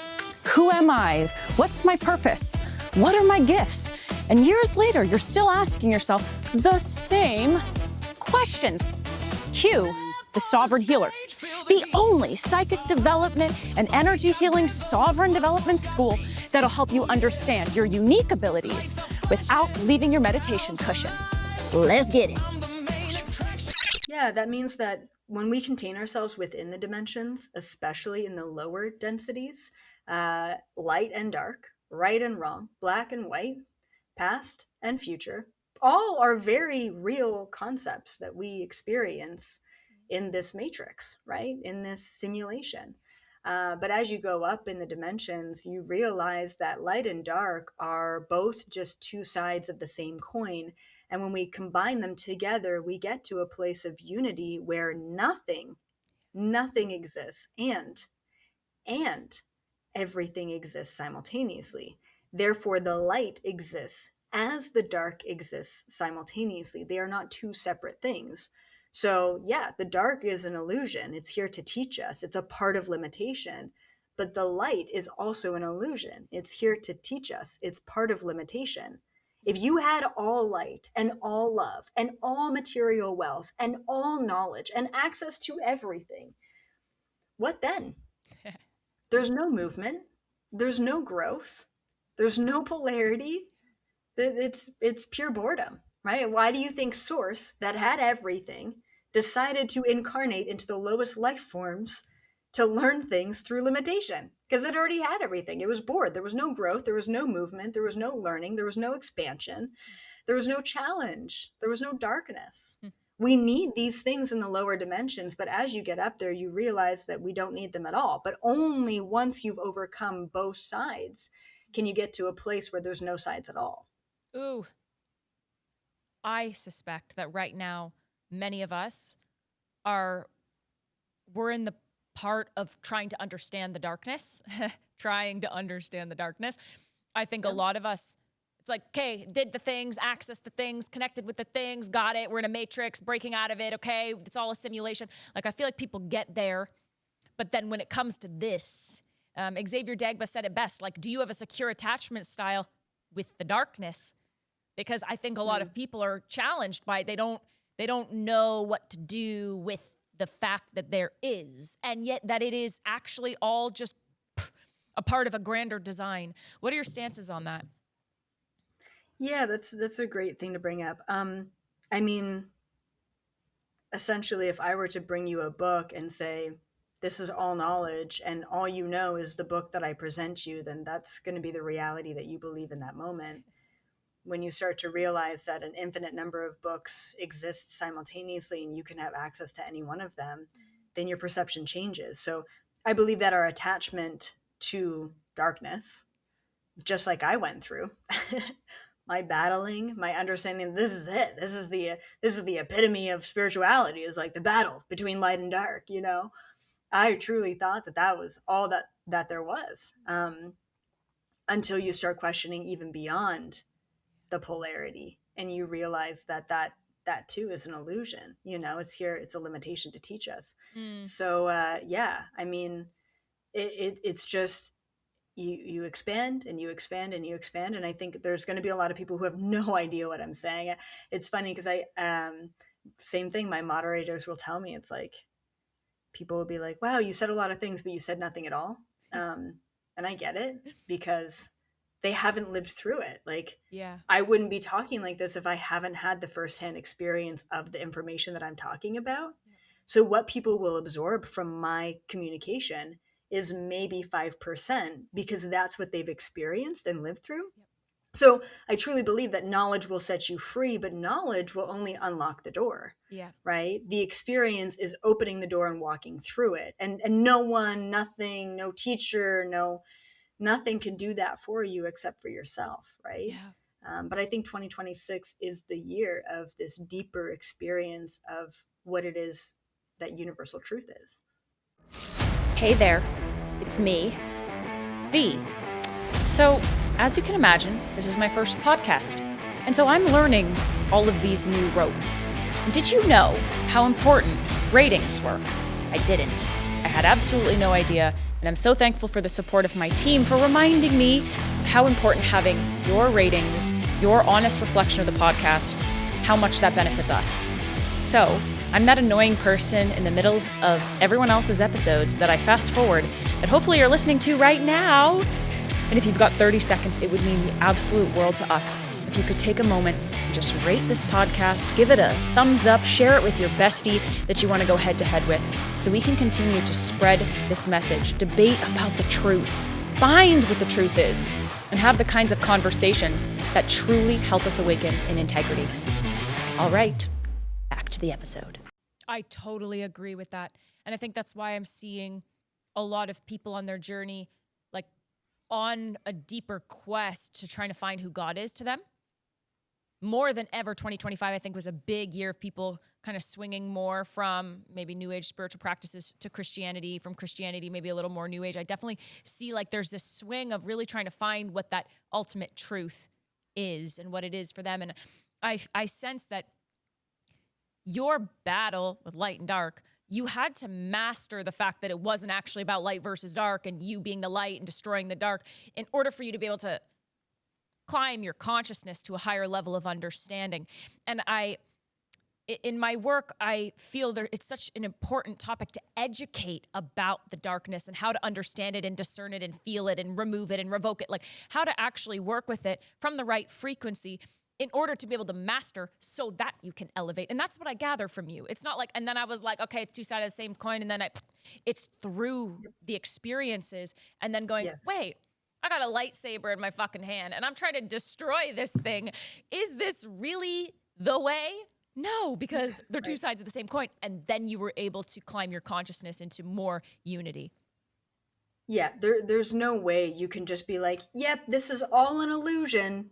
who am I? What's my purpose? What are my gifts? And years later, you're still asking yourself the same questions. Cue the Sovereign Healer, the only psychic development and energy healing sovereign development school that'll help you understand your unique abilities without leaving your meditation cushion. Let's get it. Yeah, that means that when we contain ourselves within the dimensions, especially in the lower densities, light and dark, right and wrong, black and white, past and future, all are very real concepts that we experience in this matrix, right? In this simulation. But as you go up in the dimensions, you realize that light and dark are both just two sides of the same coin. And when we combine them together, we get to a place of unity where nothing exists. And everything exists simultaneously. Therefore, the light exists as the dark exists simultaneously. They are not two separate things. So, yeah, the dark is an illusion. It's here to teach us, it's a part of limitation. But the light is also an illusion. It's here to teach us, it's part of limitation. If you had all light and all love and all material wealth and all knowledge and access to everything, what then? There's no movement, there's no growth, there's no polarity. It's pure boredom, right? Why do you think Source, that had everything, decided to incarnate into the lowest life forms to learn things through limitation? Because it already had everything. It was bored. There was no growth, there was no movement, there was no learning, there was no expansion, there was no challenge, there was no darkness. We need these things in the lower dimensions, but as you get up there, you realize that we don't need them at all. But only once you've overcome both sides can you get to a place where there's no sides at all. Ooh, I suspect that right now, many of us are, we're in the part of trying to understand the darkness, trying to understand the darkness. I think a lot of us, it's like, okay, did the things, accessed the things, connected with the things, got it. We're in a matrix, breaking out of it. Okay, it's all a simulation. Like, I feel like people get there. But then when it comes to this, Xavier Dagba said it best. Like, do you have a secure attachment style with the darkness? Because I think a lot of people are challenged by it. They don't know what to do with the fact that there is, and yet that it is actually all just a part of a grander design. What are your stances on that? Yeah, that's a great thing to bring up. I mean, essentially, if I were to bring you a book and say, this is all knowledge, and all you know is the book that I present you, then that's going to be the reality that you believe in that moment. When you start to realize that an infinite number of books exist simultaneously and you can have access to any one of them, then your perception changes. So I believe that our attachment to darkness, just like I went through, my battling, my understanding, this is it. This is the epitome of spirituality, is like the battle between light and dark, you know. I truly thought that that was all that there was, until you start questioning even beyond the polarity, and you realize that that too is an illusion. You know, it's here, it's a limitation to teach us. Mm. So yeah, I mean, it's just, you expand and you expand and you expand, and I think there's going to be a lot of people who have no idea what I'm saying. It's funny because I same thing, my moderators will tell me, it's like, people will be like, wow, you said a lot of things but you said nothing at all. And I get it, because they haven't lived through it. Like, Yeah. I wouldn't be talking like this if I haven't had the firsthand experience of the information that I'm talking about. So what people will absorb from my communication is maybe 5%, because that's what they've experienced and lived through. So I truly believe that knowledge will set you free, but knowledge will only unlock the door, Yeah. right? The experience is opening the door and walking through it. And no one, nothing, no teacher, nothing can do that for you except for yourself, right? Yeah. But I think 2026 is the year of this deeper experience of what it is that universal truth is. Hey there, it's me, V. So, as you can imagine, this is my first podcast, and so I'm learning all of these new ropes. And did you know how important ratings were? I didn't. I had absolutely no idea, and I'm so thankful for the support of my team for reminding me of how important having your ratings, your honest reflection of the podcast, how much that benefits us. So, I'm that annoying person in the middle of everyone else's episodes that I fast forward that hopefully you're listening to right now. And if you've got 30 seconds, it would mean the absolute world to us if you could take a moment and just rate this podcast, give it a thumbs up, share it with your bestie that you want to go head to head with, so we can continue to spread this message, debate about the truth, find what the truth is, and have the kinds of conversations that truly help us awaken in integrity. All right, back to the episode. I totally agree with that. And I think that's why I'm seeing a lot of people on their journey, like on a deeper quest to trying to find who God is to them. More than ever, 2025, I think, was a big year of people kind of swinging more from maybe New Age spiritual practices to Christianity, from Christianity, maybe a little more New Age. I definitely see like there's this swing of really trying to find what that ultimate truth is and what it is for them. And I sense that your battle with light and dark, you had to master the fact that it wasn't actually about light versus dark and you being the light and destroying the dark in order for you to be able to climb your consciousness to a higher level of understanding. And in my work, I feel that it's such an important topic to educate about the darkness and how to understand it and discern it and feel it and remove it and revoke it, like how to actually work with it from the right frequency in order to be able to master so that you can elevate. And that's what I gather from you. It's not like, and then I was like, okay, it's two sides of the same coin. And then it's through the experiences and then going, Yes. wait, I got a lightsaber in my fucking hand and I'm trying to destroy this thing. Is this really the way? No, because they're two sides of the same coin. And then you were able to climb your consciousness into more unity. Yeah, there's no way you can just be like, yep, this is all an illusion.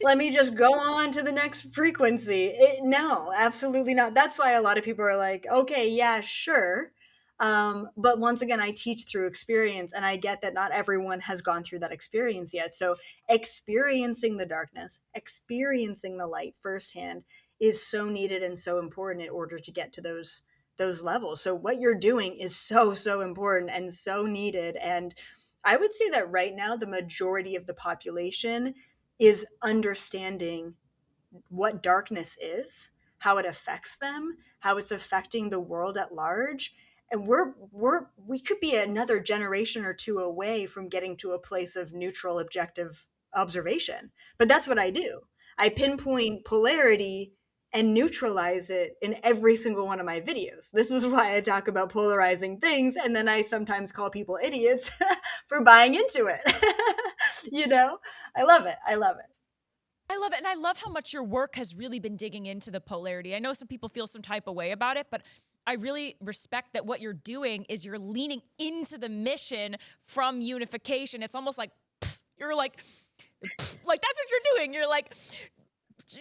Let me just go on to the next frequency. No, absolutely not. That's why a lot of people are like, okay, yeah, sure. But once again, I teach through experience, and I get that not everyone has gone through that experience yet. So experiencing the darkness, experiencing the light firsthand is so needed and so important in order to get to those levels. So what you're doing is so important and so needed. And I would say that right now, the majority of the population is understanding what darkness is, how it affects them, how it's affecting the world at large. And we could be another generation or two away from getting to a place of neutral, objective observation. But that's what I do. I pinpoint polarity and neutralize it in every single one of my videos. This is why I talk about polarizing things, and then I sometimes call people idiots for buying into it. You know, I love it. I love it. I love it. And I love how much your work has really been digging into the polarity. I know some people feel some type of way about it, but I really respect that what you're doing is you're leaning into the mission from unification. It's almost like you're like Like that's what you're doing. You're like,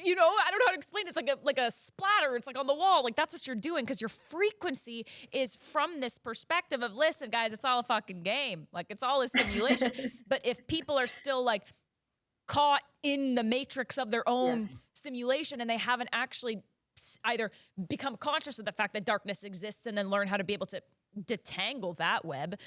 you know, I don't know how to explain it. It's like a splatter. It's like on the wall. Like that's what you're doing because your frequency is from this perspective of, listen, guys, it's all a fucking game. Like it's all a simulation. But if people are still like caught in the matrix of their own Yes. simulation and they haven't actually either become conscious of the fact that darkness exists and then learn how to be able to detangle that web,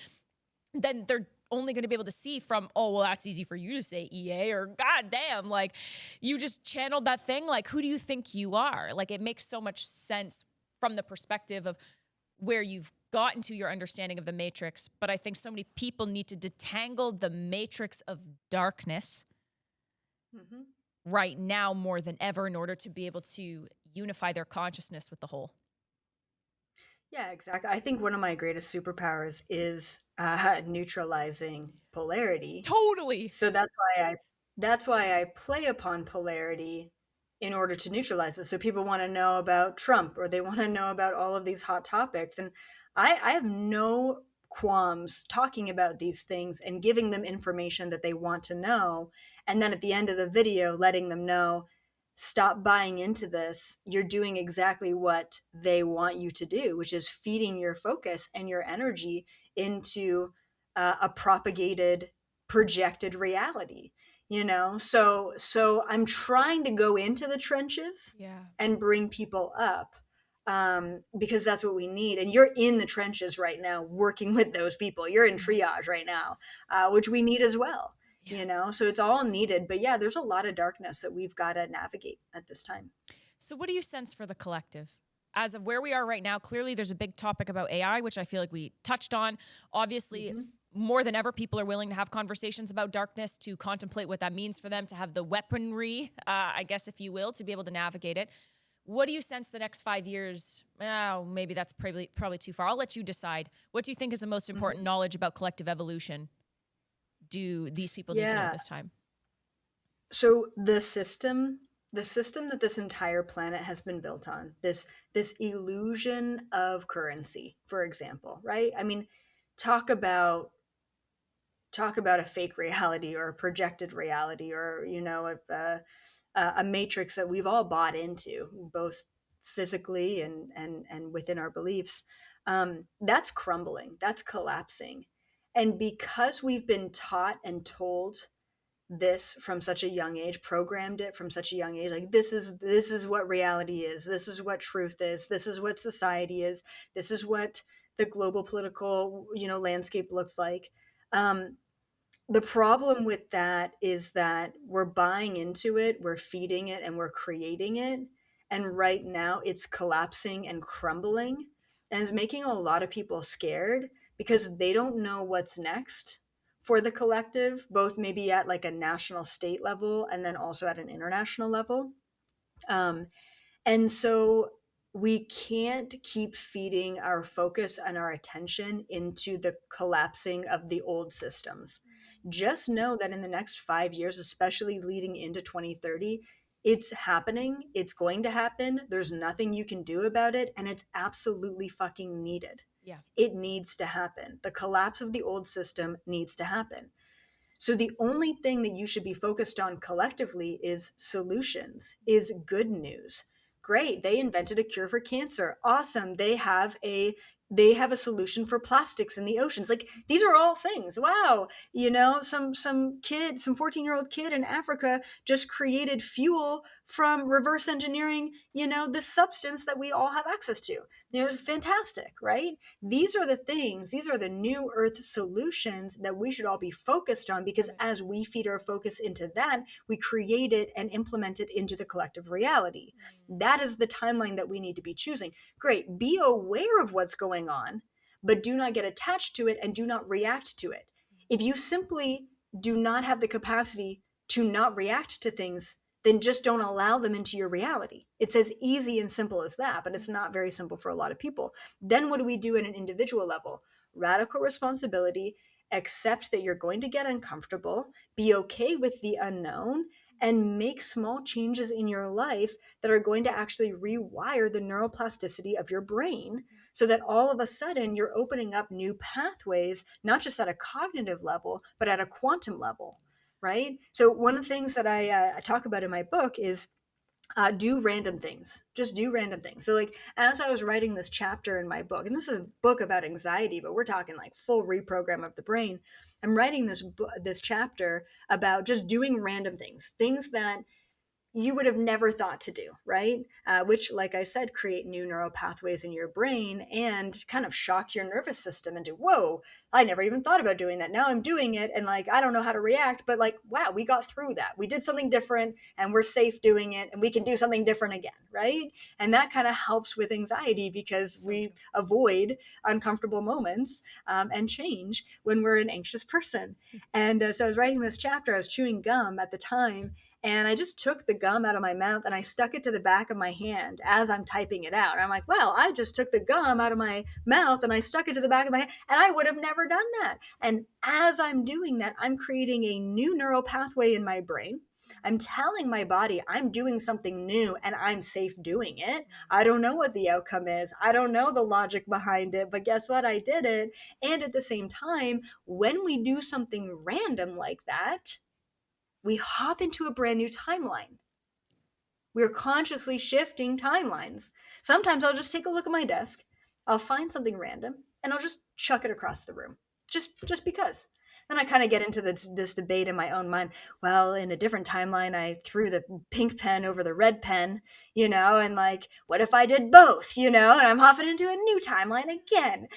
then they're only going to be able to see from, oh, well, that's easy for you to say, EA, or God damn, like you just channeled that thing. Like, who do you think you are? Like, it makes so much sense from the perspective of where you've gotten to your understanding of the matrix. But I think so many people need to detangle the matrix of darkness right now more than ever in order to be able to unify their consciousness with the whole. Yeah, exactly. I think one of my greatest superpowers is neutralizing polarity. Totally. So that's why I play upon polarity in order to neutralize it. So people want to know about Trump or they want to know about all of these hot topics. And I have no qualms talking about these things and giving them information that they want to know. And then at the end of the video, letting them know, stop buying into this. You're doing exactly what they want you to do, which is feeding your focus and your energy into a propagated, projected reality. So I'm trying to go into the trenches and bring people up, because that's what we need. And you're in the trenches right now working with those people. You're in triage right now, which we need as well. So it's all needed. But yeah, there's a lot of darkness that we've got to navigate at this time. So what do you sense for the collective? As of where we are right now, clearly there's a big topic about AI, which I feel like we touched on. Obviously, more than ever, people are willing to have conversations about darkness, to contemplate what that means for them, to have the weaponry, I guess, if you will, to be able to navigate it. What do you sense the next 5 years? Oh, maybe that's probably too far. I'll let you decide. What do you think is the most important knowledge about collective evolution? Do these people need to know this time? So the system that this entire planet has been built on, this illusion of currency, for example, right? I mean, talk about a fake reality or a projected reality, or a matrix that we've all bought into, both physically and within our beliefs. That's crumbling, that's collapsing. And because we've been taught and told this from such a young age, programmed it from such a young age, like this is what reality is, this is what truth is, this is what society is, this is what the global political landscape looks like. The problem with that is that we're buying into it, we're feeding it, and we're creating it. And right now it's collapsing and crumbling, and is making a lot of people scared because they don't know what's next for the collective, both maybe at like a national state level and then also at an international level. And so we can't keep feeding our focus and our attention into the collapsing of the old systems. Just know that in the next 5 years, especially leading into 2030, it's happening. It's going to happen. There's nothing you can do about it. And it's absolutely fucking needed. Yeah. It needs to happen. The collapse of the old system needs to happen. So the only thing that you should be focused on collectively is solutions, is good news. Great, they invented a cure for cancer. Awesome. They have a solution for plastics in the oceans. Like, these are all things. Wow. Some 14-year-old kid in Africa just created fuel from reverse engineering, this substance that we all have access to. Fantastic, right? These are the things, these are the new earth solutions that we should all be focused on, because as we feed our focus into that, we create it and implement it into the collective reality. That is the timeline that we need to be choosing. Great, be aware of what's going on, but do not get attached to it and do not react to it. If you simply do not have the capacity to not react to things, then just don't allow them into your reality. It's as easy and simple as that, but it's not very simple for a lot of people. Then what do we do at an individual level? Radical responsibility, accept that you're going to get uncomfortable, be okay with the unknown, and make small changes in your life that are going to actually rewire the neuroplasticity of your brain, so that all of a sudden you're opening up new pathways, not just at a cognitive level, but at a quantum level. right? So one of the things that I talk about in my book is do random things. Just do random things. So, like, as I was writing this chapter in my book, and this is a book about anxiety, but we're talking like full reprogram of the brain. I'm writing this chapter about just doing random things, things that you would have never thought to do, right? Which, like I said, create new neural pathways in your brain and kind of shock your nervous system into, whoa, I never even thought about doing that. Now I'm doing it. And like, I don't know how to react, but like, wow, we got through that. We did something different and we're safe doing it and we can do something different again, right? And that kind of helps with anxiety because So we true. avoid uncomfortable moments and change when we're an anxious person. And so I was writing this chapter, I was chewing gum at the time, and I just took the gum out of my mouth and I stuck it to the back of my hand as I'm typing it out. And I'm like, well, I just took the gum out of my mouth and I stuck it to the back of my hand. And I would have never done that. And as I'm doing that, I'm creating a new neural pathway in my brain. I'm telling my body I'm doing something new and I'm safe doing it. I don't know what the outcome is. I don't know the logic behind it, but guess what? I did it. And at the same time, when we do something random like that, we hop into a brand new timeline. We're consciously shifting timelines. Sometimes I'll just take a look at my desk, I'll find something random, and I'll just chuck it across the room. Just because. Then I kind of get into this debate in my own mind. Well, in a different timeline, I threw the pink pen over the red pen, and like, what if I did both, and I'm hopping into a new timeline again,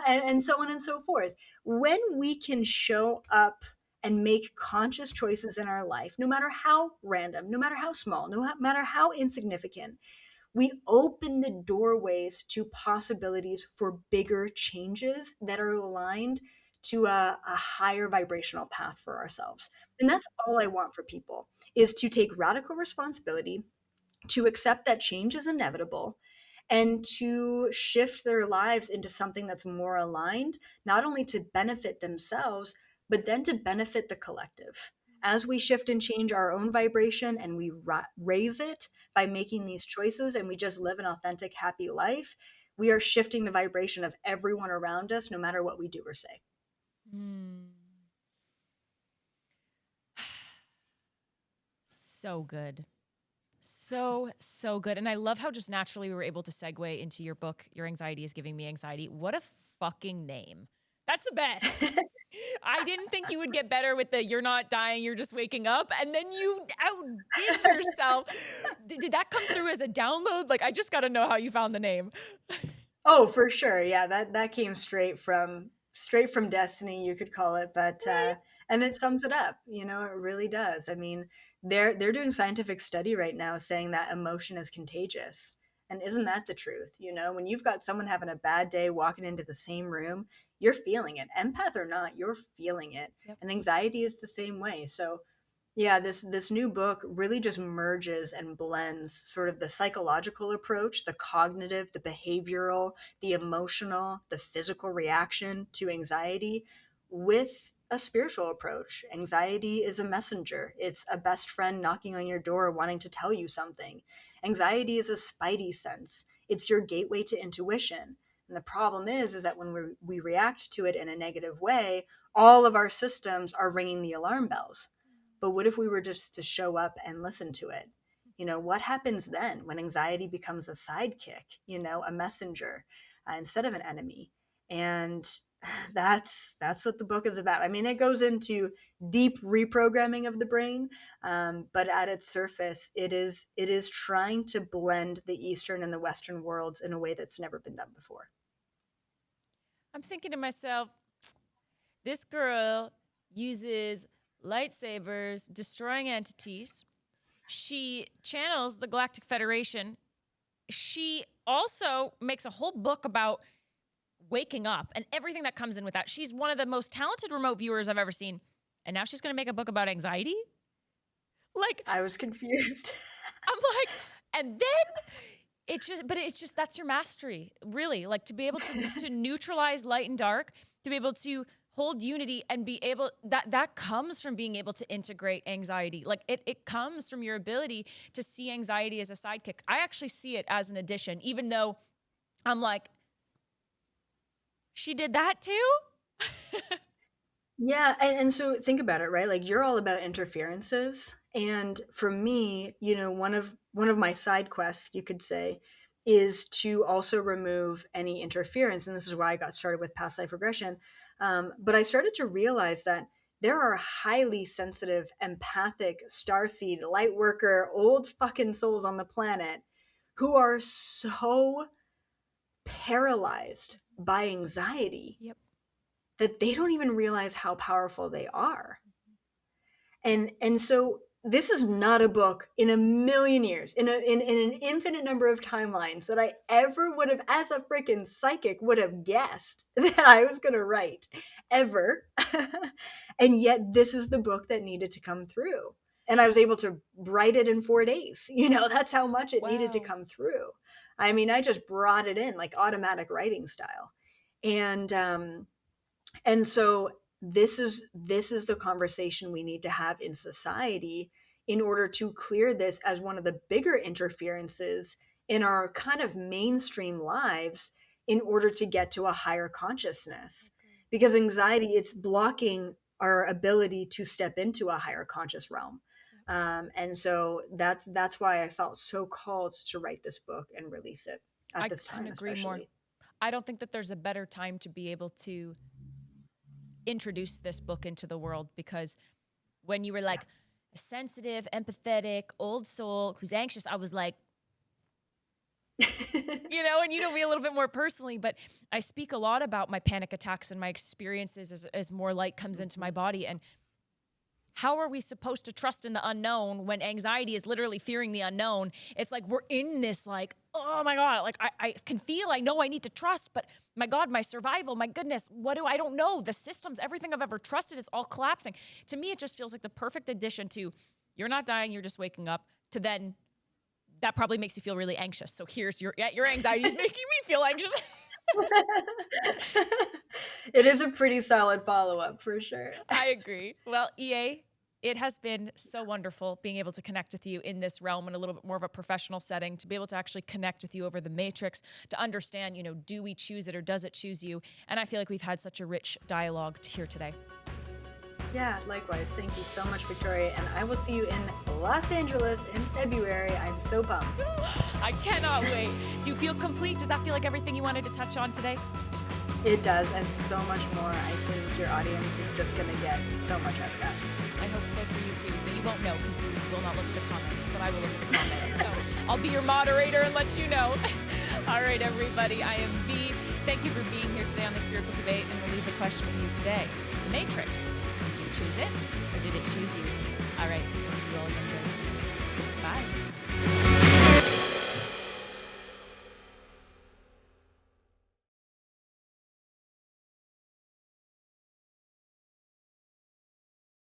and so on and so forth. When we can show up and make conscious choices in our life, no matter how random, no matter how small, no matter how insignificant, we open the doorways to possibilities for bigger changes that are aligned to a higher vibrational path for ourselves. And that's all I want for people, is to take radical responsibility, to accept that change is inevitable, and to shift their lives into something that's more aligned, not only to benefit themselves, but then to benefit the collective. As we shift and change our own vibration and we raise it by making these choices and we just live an authentic, happy life, we are shifting the vibration of everyone around us, no matter what we do or say. Mm. So good. So good. And I love how just naturally we were able to segue into your book, Your Anxiety is Giving Me Anxiety. What a fucking name. That's the best. I didn't think you would get better with the you're not dying, you're just waking up. And then you outdid yourself. Did that come through as a download? Like, I just got to know how you found the name. Oh, for sure. Yeah, that came straight from destiny, you could call it, but Right. and it sums it up, it really does. I mean, they're doing scientific study right now saying that emotion is contagious. And isn't that the truth? When you've got someone having a bad day walking into the same room, you're feeling it. Empath or not, you're feeling it. Yep. And anxiety is the same way. So yeah, this new book really just merges and blends sort of the psychological approach, the cognitive, the behavioral, the emotional, the physical reaction to anxiety with a spiritual approach. Anxiety is a messenger. It's a best friend knocking on your door wanting to tell you something. Anxiety is a spidey sense. It's your gateway to intuition. And the problem is that when we react to it in a negative way, all of our systems are ringing the alarm bells. But what if we were just to show up and listen to it? What happens then when anxiety becomes a sidekick, a messenger instead of an enemy? And that's what the book is about. I mean, it goes into deep reprogramming of the brain, but at its surface, it is trying to blend the Eastern and the Western worlds in a way that's never been done before. I'm thinking to myself, this girl uses lightsabers, destroying entities. She channels the Galactic Federation. She also makes a whole book about waking up and everything that comes in with that. She's one of the most talented remote viewers I've ever seen. And now she's going to make a book about anxiety? Like, I was confused. I'm like, and then it's just that's your mastery, really. Like, to be able to neutralize light and dark, to be able to hold unity and be able, that comes from being able to integrate anxiety. Like, it comes from your ability to see anxiety as a sidekick. I actually see it as an addition, even though I'm like, she did that too? Yeah, and so think about it, right? Like you're all about interferences, and for me, one of my side quests, you could say, is to also remove any interference, and this is why I got started with past life regression. But I started to realize that there are highly sensitive, empathic, starseed, light worker, old fucking souls on the planet who are so paralyzed by anxiety Yep. that they don't even realize how powerful they are. And so this is not a book in a million years, in an infinite number of timelines that I ever would have, as a freaking psychic, would have guessed that I was going to write ever. And yet this is the book that needed to come through. And I was able to write it in 4 days. That's how much it needed to Wow. come through. I mean, I just brought it in like automatic writing style. And so this is the conversation we need to have in society in order to clear this as one of the bigger interferences in our kind of mainstream lives in order to get to a higher consciousness, because anxiety, it's blocking our ability to step into a higher conscious realm. And so that's why I felt so called to write this book and release it at I this couldn't time agree more. especially. I don't think that there's a better time to be able to introduce this book into the world, because when you were Yeah. like a sensitive, empathetic, old soul who's anxious, I was like, and you know me a little bit more personally, but I speak a lot about my panic attacks and my experiences as more light comes into my body. And how are we supposed to trust in the unknown when anxiety is literally fearing the unknown? It's like we're in this like, oh my God, like I can feel, I know I need to trust, but my God, my survival, my goodness, I don't know. The systems, everything I've ever trusted is all collapsing. To me, it just feels like the perfect addition to you're not dying, you're just waking up, to then that probably makes you feel really anxious. So here's your anxiety is making me feel anxious. It is a pretty solid follow-up for sure. I agree. Well, EA, it has been so wonderful being able to connect with you in this realm in a little bit more of a professional setting, to be able to actually connect with you over the matrix, to understand, do we choose it or does it choose you? And I feel like we've had such a rich dialogue here today. Yeah, likewise. Thank you so much, Victoria. And I will see you in Los Angeles in February. I'm so pumped. I cannot wait. Do you feel complete? Does that feel like everything you wanted to touch on today? It does, and so much more. I think your audience is just going to get so much out of that. I hope so for you too, but you won't know because you will not look at the comments, but I will look at the comments. So I'll be your moderator and let you know. All right, everybody, I am V. Thank you for being here today on the Spiritual Debate, and we'll leave the question with you today. The Matrix, did you choose it or did it choose you? All right, we'll see you all again.